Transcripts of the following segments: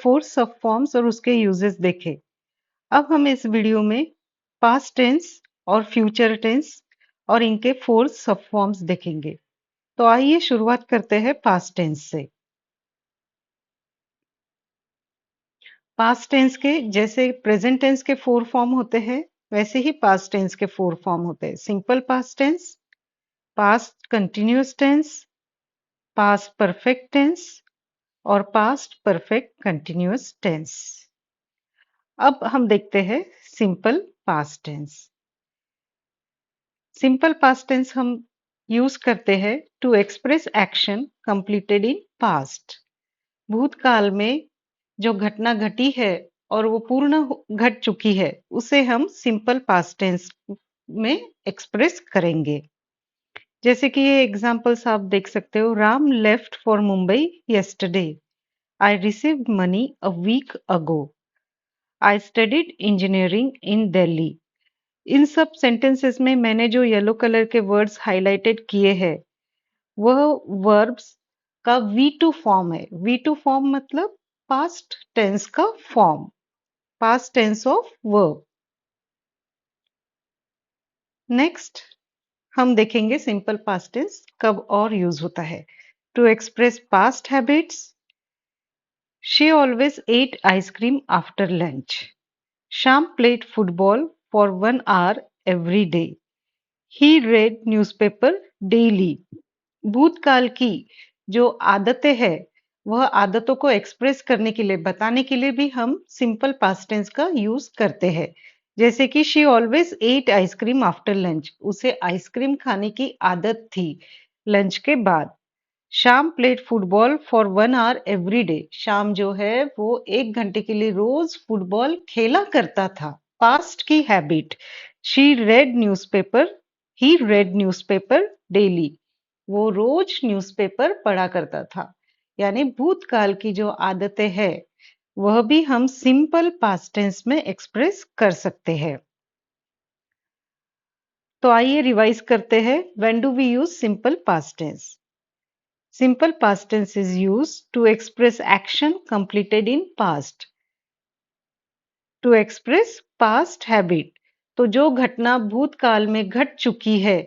Four सब forms और उसके यूजेस देखे। अब हम इस वीडियो में पास्ट टेंस और फ्यूचर टेंस और इनके फोर सब फॉर्म्स देखेंगे। तो आइए शुरुआत करते हैं पास्ट टेंस से। पास्ट टेंस के जैसे प्रेजेंट टेंस के फोर फॉर्म होते हैं, वैसे ही पास्ट टेंस के फोर फॉर्म होते हैं। Simple past tense, past continuous tense, past perfect tense और पास्ट परफेक्ट कंटिन्यूअस टेंस। अब हम देखते हैं simple past tense. Simple past tense हम यूज करते हैं to express action completed in past. भूतकाल में जो घटना घटी है और वो पूर्ण घट चुकी है, उसे हम सिंपल पास्ट टेंस में एक्सप्रेस करेंगे। जैसे कि ये एग्जांपल्स आप देख सकते हो। Ram left for Mumbai yesterday. I received money a week ago. I studied engineering in Delhi. इन सब सेंटेंसेस में मैंने जो येलो कलर के वर्ड्स हाइलाइटेड किए हैं, वह वर्ब्स का V2 फॉर्म है। V2 फॉर्म मतलब पास्ट टेंस का form, past tense of verb. Next हम देखेंगे सिंपल पास्ट टेंस कब और यूज होता है। To express past habits, she always ate ice cream after lunch. Shyam played football for 1 hour every day. He read newspaper daily. भूतकाल की जो आदतें हैं, वह आदतों को एक्सप्रेस करने के लिए, बताने के लिए भी हम सिंपल पास्ट टेंस का यूज करते हैं। जैसे कि she always ate ice cream after lunch, उसे आइसक्रीम खाने की आदत थी लंच के बाद। शाम played football for 1 hour every day. शाम जो है वो 1 घंटे के लिए रोज फुटबॉल खेला करता था। पास्ट की habit. She red newspaper, he red newspaper daily. वो रोज न्यूज़पेपर पढ़ा करता था। यानी भूतकाल की जो आदतें हैं, वह भी हम सिंपल पास्ट टेंस में एक्सप्रेस कर सकते हैं। तो आइए रिवाइज करते हैं। When do we use simple past tense? Simple past tense is used to express action completed in past. To express past habit. तो जो घटना भूतकाल में घट चुकी है,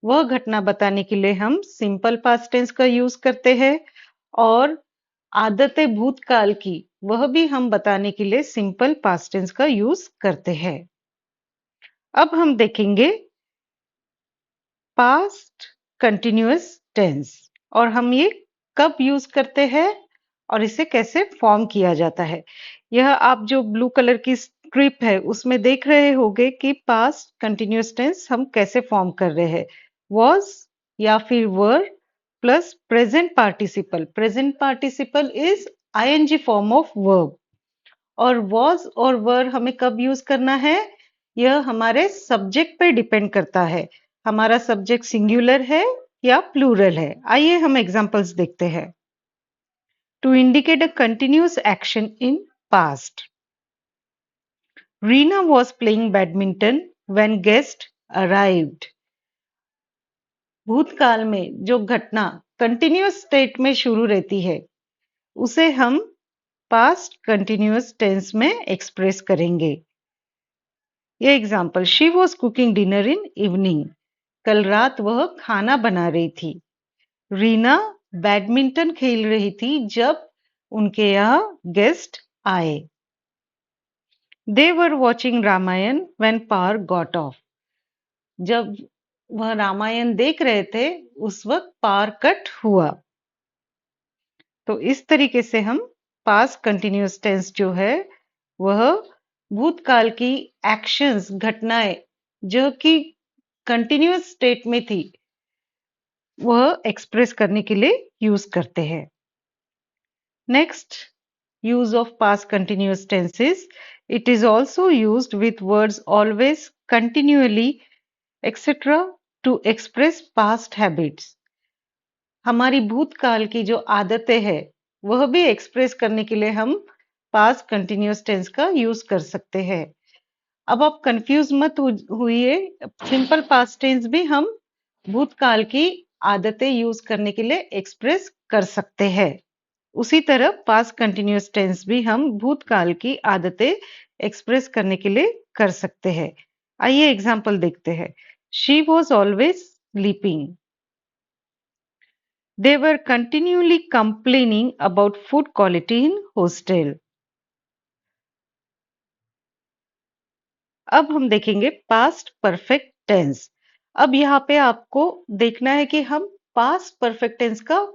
वह घटना बताने के लिए हम सिंपल पास्ट टेंस का यूज करते हैं। और आदतें भूतकाल की, वह भी हम बताने के लिए सिंपल पास्ट टेंस का यूज करते हैं। अब हम देखेंगे पास्ट कंटिन्यूअस टेंस और हम ये कब यूज करते हैं और इसे कैसे फॉर्म किया जाता है। यह आप जो ब्लू कलर की स्ट्रिप है उसमें देख रहे होंगे कि पास्ट कंटिन्यूअस टेंस हम कैसे फॉर्म कर रहे हैं। वॉज या फिर were plus present participle. Present participle is ING form of verb. और वॉज और वर हमें कब यूज करना है, यह हमारे सब्जेक्ट पे डिपेंड करता है। हमारा सब्जेक्ट सिंगुलर है या प्लूरल है। आइए हम एग्जांपल्स देखते हैं। To indicate a continuous action in past, Reena was playing badminton when guest arrived. भूतकाल में जो घटना कंटिन्यूअस स्टेट में शुरू रहती है, उसे हम पास्ट कंटिन्यूअस टेंस में एक्सप्रेस करेंगे। ये example, she was cooking dinner in evening. कल रात वह खाना बना रही थी। रीना बैडमिंटन खेल रही थी जब उनके यहाँ गेस्ट आए। They were watching Ramayan when power got off. जब वह रामायण देख रहे थे, उस वक्त पावर कट हुआ। तो इस तरीके से हम पास्ट कंटिन्यूअस टेंस जो है, वह भूतकाल की एक्शंस, घटनाएं जो कि कंटिन्यूअस स्टेट में थी, वह एक्सप्रेस करने के लिए यूज करते हैं। Next, use of past continuous tenses. It is also used with words always, continually, etc. to express past habits. हमारी भूतकाल की जो आदतें हैं, वह भी एक्सप्रेस करने के लिए हम पास्ट कंटिन्यूअस टेंस का यूज कर सकते हैं। अब आप कंफ्यूज मत हुइए। सिंपल पास्ट टेंस भी हम भूतकाल की आदतें यूज करने के लिए एक्सप्रेस कर सकते हैं। उसी तरह पास्ट कंटिन्यूअस टेंस भी हम भूतकाल की आदतें एक्सप्रेस करने के लिए कर सकते हैं। आइए एग्जांपल देखते हैं। She was always sleeping. They were continually complaining about food quality in hostel. अब हम देखेंगे पास्ट परफेक्ट टेंस। अब यहाँ पे आपको देखना है कि हम पास्ट परफेक्ट टेंस का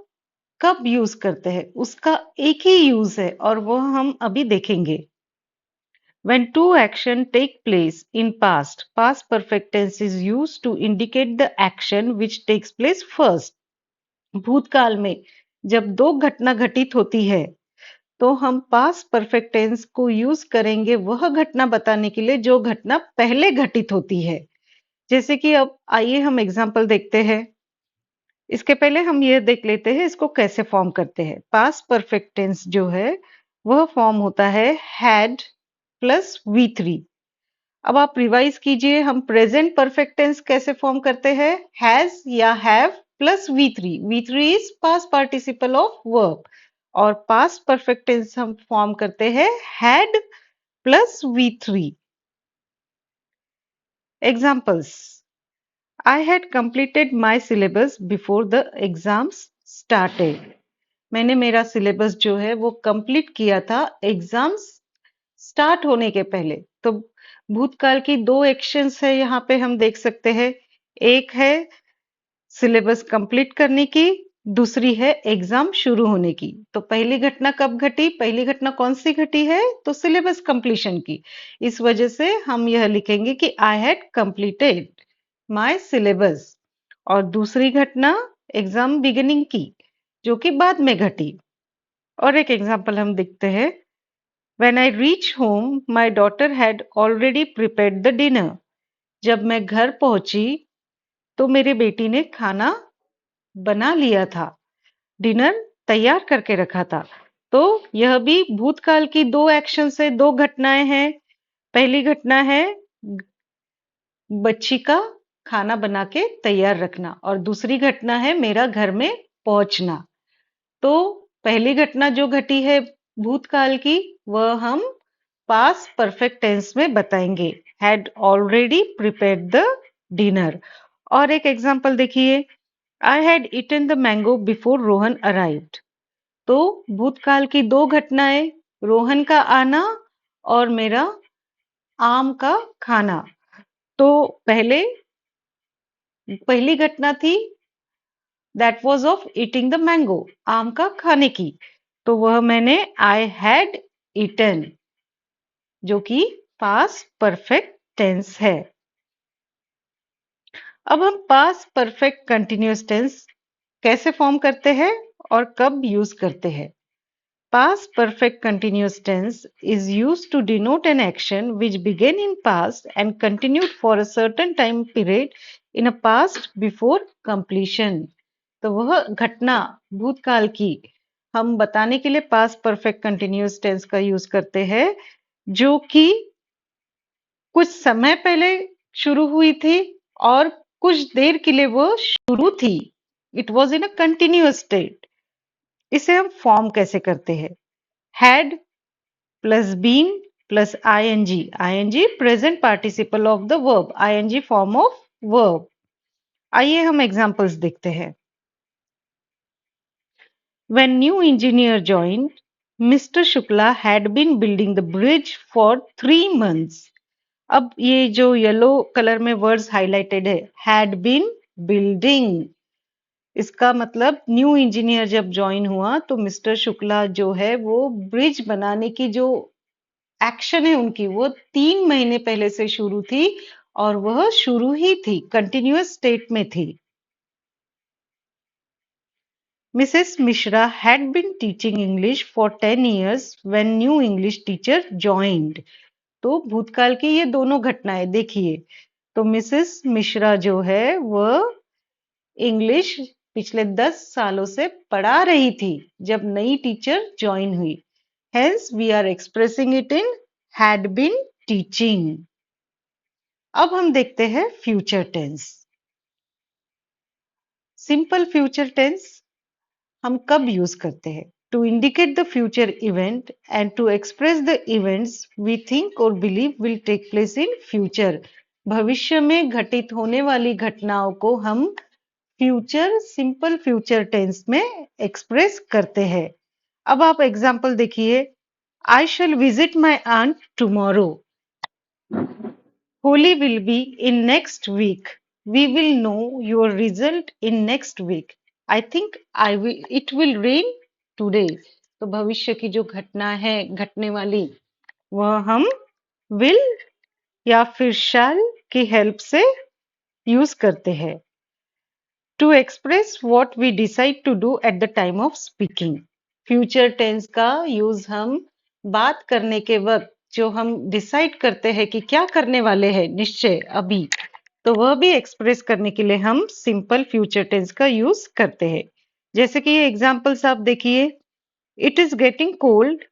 कब यूज करते हैं। उसका एक ही यूज है और वो हम अभी देखेंगे। When two action take place in past perfect tense is used to indicate the action which takes place first. भूतकाल में जब दो घटना घटित होती है तो हम पास्ट परफेक्ट टेंस को यूज करेंगे वह घटना बताने के लिए जो घटना पहले घटित होती है। जैसे कि अब आइए हम एग्जांपल देखते हैं। इसके पहले हम ये देख लेते हैं इसको कैसे फॉर्म करते हैं। पास्ट परफेक्ट टेंस जो है वह फॉर्म होता है हैड प्लस V3। अब आप रिवाइज कीजिए, हम प्रेजेंट परफेक्ट टेंस कैसे फॉर्म करते हैं। हैज या have plus V3। V3 is past participle of verb और पास्ट परफेक्ट टेंस हम फॉर्म करते हैं had plus V3। Examples. I had completed my syllabus before the exams started. मैंने मेरा सिलेबस जो है वो कंप्लीट किया था एग्जाम्स स्टार्ट होने के पहले। तो भूतकाल की दो एक्शंस है यहाँ पे हम देख सकते हैं। एक है सिलेबस कंप्लीट करने की, दूसरी है एग्जाम शुरू होने की। तो पहली घटना कब घटी, पहली घटना कौन सी घटी है, तो सिलेबस कंप्लीशन की। इस वजह से हम यह लिखेंगे कि I had completed my syllabus. और दूसरी घटना एग्जाम बिगिनिंग की जो कि बाद में घटी। और एक एग्जांपल हम देखते हैं। When I reach home my daughter had already prepared the dinner. जब मैं घर पहुंची तो मेरी बेटी ने खाना बना लिया था, डिनर तैयार करके रखा था। तो यह भी भूतकाल की दो एक्शन से दो घटनाएं हैं। पहली घटना है बच्ची का खाना बना के तैयार रखना और दूसरी घटना है मेरा घर में पहुंचना। तो पहली घटना जो घटी है भूतकाल की वह हम पास्ट परफेक्ट टेंस में बताएंगे, had already prepared the dinner. और एक एग्जांपल देखिए। I had eaten the mango before Rohan arrived. तो भूतकाल की दो घटनाएं, रोहन का आना और मेरा आम का खाना। तो पहली घटना थी that was of eating the mango, आम का खाने की। तो वह मैंने आई हैड ईटन जो कि पास्ट परफेक्ट टेंस है। अब हम पास्ट परफेक्ट कंटिन्यूअस टेंस कैसे फॉर्म करते हैं और कब यूज करते हैं। Past perfect continuous tense is used to denote an action which began in past and continued for a certain time period in a past before completion. तो वह घटना भूतकाल की हम बताने के लिए पास्ट परफेक्ट कंटिन्यूअस टेंस का यूज करते हैं जो कि कुछ समय पहले शुरू हुई थी और कुछ देर के लिए वो शुरू थी। It was in a continuous state. इसे हम फॉर्म कैसे करते हैं। Had plus been plus ING. ING present participle of the verb, ING form of verb. आइए हम एग्जांपल्स देखते हैं। When new engineer joined, Mr. Shukla had been building the bridge for 3 months. अब ये जो येलो कलर में words highlighted है, had been building, इसका मतलब न्यू इंजीनियर जब ज्वाइन हुआ तो मिस्टर शुक्ला जो है वो ब्रिज बनाने की जो एक्शन है उनकी वो 3 महीने पहले से शुरू थी और वह शुरू ही थी, कंटिन्यूअस स्टेट में थी। Mrs Mishra had been teaching English for 10 years when new English teacher joined. तो भूतकाल की ये दोनों घटनाएं देखिए। तो मिसेस मिश्रा जो है वह इंग्लिश पिछले 10 सालों से पढ़ा रही थी जब नई टीचर ज्वाइन हुई। Hence we are expressing it in had been teaching. अब हम देखते हैं future tense. Simple future tense हम कब यूज करते हैं। to indicate the future event and to express the events we think or believe will take place in future. भविष्य में घटित होने वाली घटनाओं को हम फ्यूचर सिंपल फ्यूचर टेंस में एक्सप्रेस करते हैं। अब आप एग्जाम्पल देखिए, I shall visit my aunt tomorrow. Holi will be in next week. We will know your result in next week. I think it will rain today. तो भविष्य की जो घटना है घटने वाली, वह हम विल या फिर शैल की हेल्प से यूज करते हैं। To express what we decide to do at the time of speaking. Future tense का यूज हम बात करने के वक्त जो हम डिसाइड करते हैं कि क्या करने वाले हैं निश्चय अभी, तो वह भी एक्सप्रेस करने के लिए हम सिंपल फ्यूचर टेंस का यूज करते हैं। जैसे कि ये एग्जांपल्स आप देखिए, it is getting cold,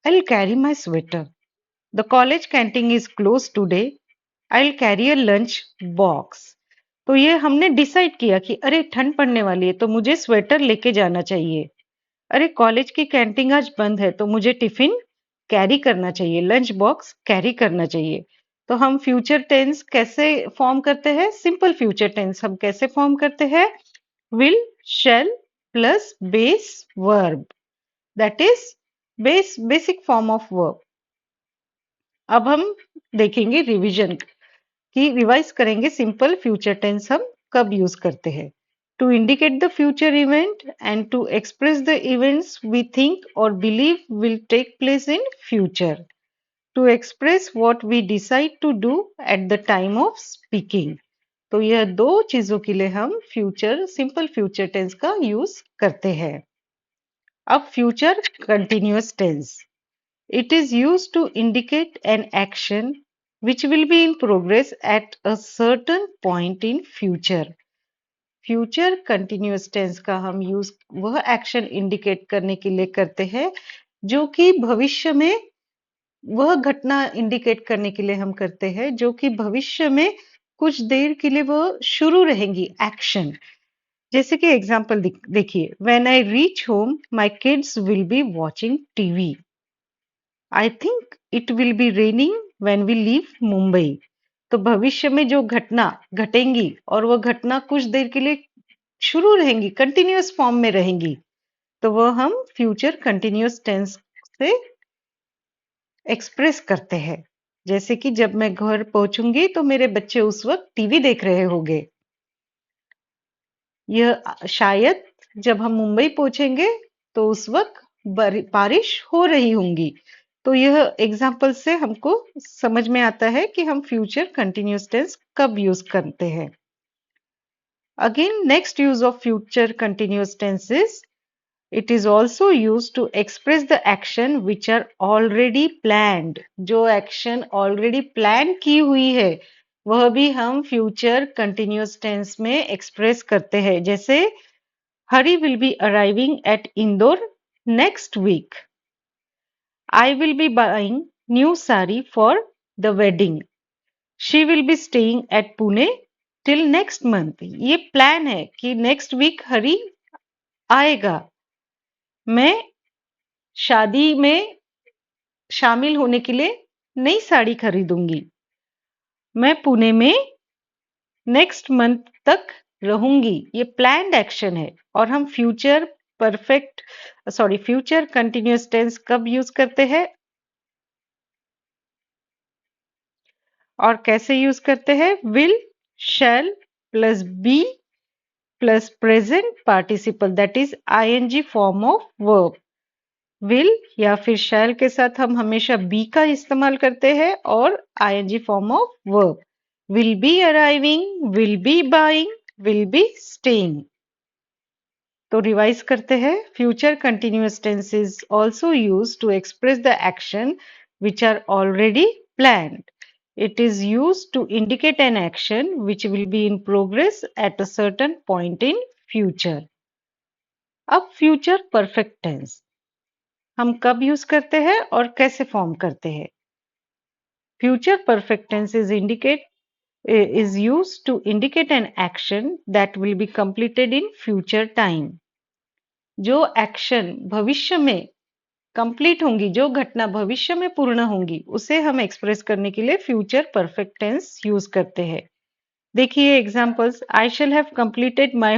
I will carry my sweater. The college canteen is close today, I will carry a lunch box. तो ये हमने डिसाइड किया कि अरे ठंड पड़ने वाली है तो मुझे स्वेटर लेके जाना चाहिए। अरे कॉलेज की कैंटीन आज बंद है तो मुझे टिफिन कैरी करना चाहिए, लंच बॉक्स कैरी करना चाहिए। तो हम फ्यूचर टेंस कैसे फॉर्म करते हैं? सिंपल फ्यूचर टेंस हम कैसे फॉर्म करते हैं? Will, shall plus base verb, that is basic form of verb. अब हम देखेंगे रिवीजन कि रिवाइज करेंगे सिंपल फ्यूचर टेंस हम कब यूज करते हैं। To indicate the future event and to express the events we think और believe will take place in future. To express what we decide to do at the time of speaking. तो यह दो चीजों के लिए हम फ्यूचर सिंपल फ्यूचर टेंस का use करते हैं। अब future continuous tense, it is used to indicate an action which will be in progress at a certain point in future. Future continuous tense का हम यूज वह एक्शन इंडिकेट करने के लिए करते हैं जो कि भविष्य में, वह घटना इंडिकेट करने के लिए हम करते हैं जो कि भविष्य में कुछ देर के लिए वह शुरू रहेंगी एक्शन। जैसे कि एग्जांपल देखिए, when I reach home my kids will be watching TV. I think it will be raining when we leave Mumbai. तो भविष्य में जो घटना घटेंगी और वह घटना कुछ देर के लिए शुरू रहेंगी, कंटिन्यूअस फॉर्म में रहेंगी, तो वह हम फ्यूचर कंटिन्यूअस टेंस से एक्सप्रेस करते हैं। जैसे कि जब मैं घर पहुंचूंगी तो मेरे बच्चे उस वक्त टीवी देख रहे होंगे। यह शायद जब हम मुंबई पहुंचेंगे तो उस वक्त बारिश हो रही होंगी। तो यह एग्जाम्पल से हमको समझ में आता है कि हम फ्यूचर कंटिन्यूअस टेंस कब यूज करते हैं। Again next use of future continuous tense is it is also use to express the action which are already planned. जो एक्शन ऑलरेडी प्लान की हुई है वह भी हम फ्यूचर कंटिन्यूअस टेंस में एक्सप्रेस करते हैं। जैसे Hari will be arriving at Indore next week. I will be buying new sari for the wedding. She will be staying at Pune till next month. ये प्लान है कि नेक्स्ट वीक हरी आएगा। मैं शादी में शामिल होने के लिए नई साड़ी खरीदूंगी। मैं पुणे में नेक्स्ट मंथ तक रहूंगी। ये प्लान्ड एक्शन है और हम फ्यूचर फ्यूचर कंटिन्यूअस टेंस कब यूज करते हैं और कैसे यूज करते हैं? Will, shall plus be plus present participle, that is ING form of verb. Will या फिर शैल के साथ हम हमेशा बी का इस्तेमाल करते हैं और ING form of verb. Will be arriving, will be buying, will be staying. तो रिवाइज करते हैं। Future continuous tense is also use to express the action which are already planned. It is used to indicate an action which will be in progress at a certain point in future. अब future perfect tense हम कब use करते हैं और कैसे form करते हैं? Future perfect tense is used to indicate an action that will be completed in future time. जो एक्शन भविष्य में कंप्लीट होंगी, जो घटना भविष्य में पूर्ण होंगी, उसे हम एक्सप्रेस करने के लिए फ्यूचर परफेक्ट टेंस यूज करते हैं। देखिए examples, I shall have completed my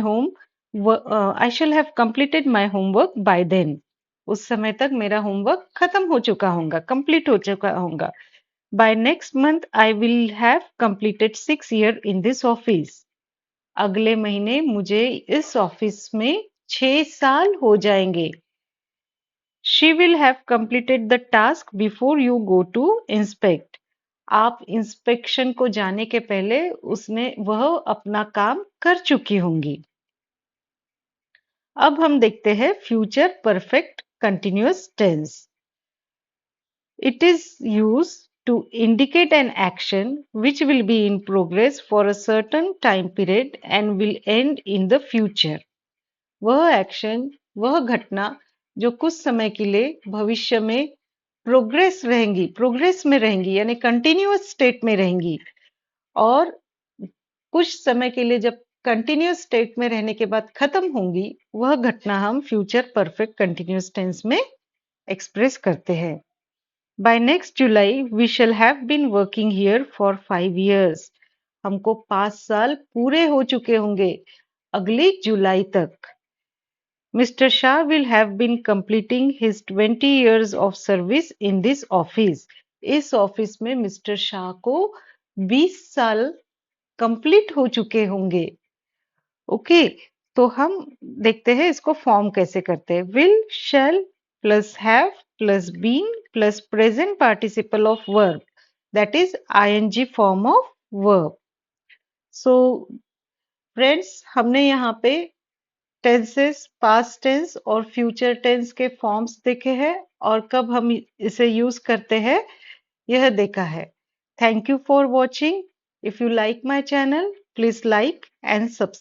homework by then. उस समय तक मेरा होमवर्क खत्म हो चुका होगा, कंप्लीट हो चुका होगा। By next month I will have completed 6 year in this office. अगले महीने मुझे इस ऑफिस में 6 साल हो जाएंगे। She will have completed the task before you go to inspect. आप इंस्पेक्शन को जाने के पहले वह अपना काम कर चुकी होंगी। अब हम देखते हैं future perfect continuous tense. It is used to indicate an action which will be in progress for a certain time period and will end in the future. वह एक्शन, वह घटना जो कुछ समय के लिए भविष्य में प्रोग्रेस में रहेंगी यानी कंटिन्यूअस स्टेट में रहेंगी, और कुछ समय के लिए जब कंटिन्यूअस स्टेट में रहने के बाद खत्म होंगी, वह घटना हम फ्यूचर परफेक्ट कंटिन्यूअस टेंस में एक्सप्रेस करते हैं। By next July we shall have been working here for 5 years. हमको 5 साल पूरे हो चुके होंगे अगली जुलाई तक। Mr. Shah will have been completing his 20 years of service in this office. इस ऑफिस में मिस्टर शाह को 20 साल कंप्लीट हो चुके होंगे। ओके, तो हम देखते हैं इसको फॉर्म कैसे करते हैं। Will, shall plus have plus been plus present participle of verb, that is ING form of verb. So friends, हमने यहाँ पे टेंसेस, पास्ट टेंस और फ्यूचर टेंस के फॉर्म्स देखे हैं और कब हम इसे यूज करते हैं यह देखा है। Thank you for watching. If you like my channel, please like and subscribe.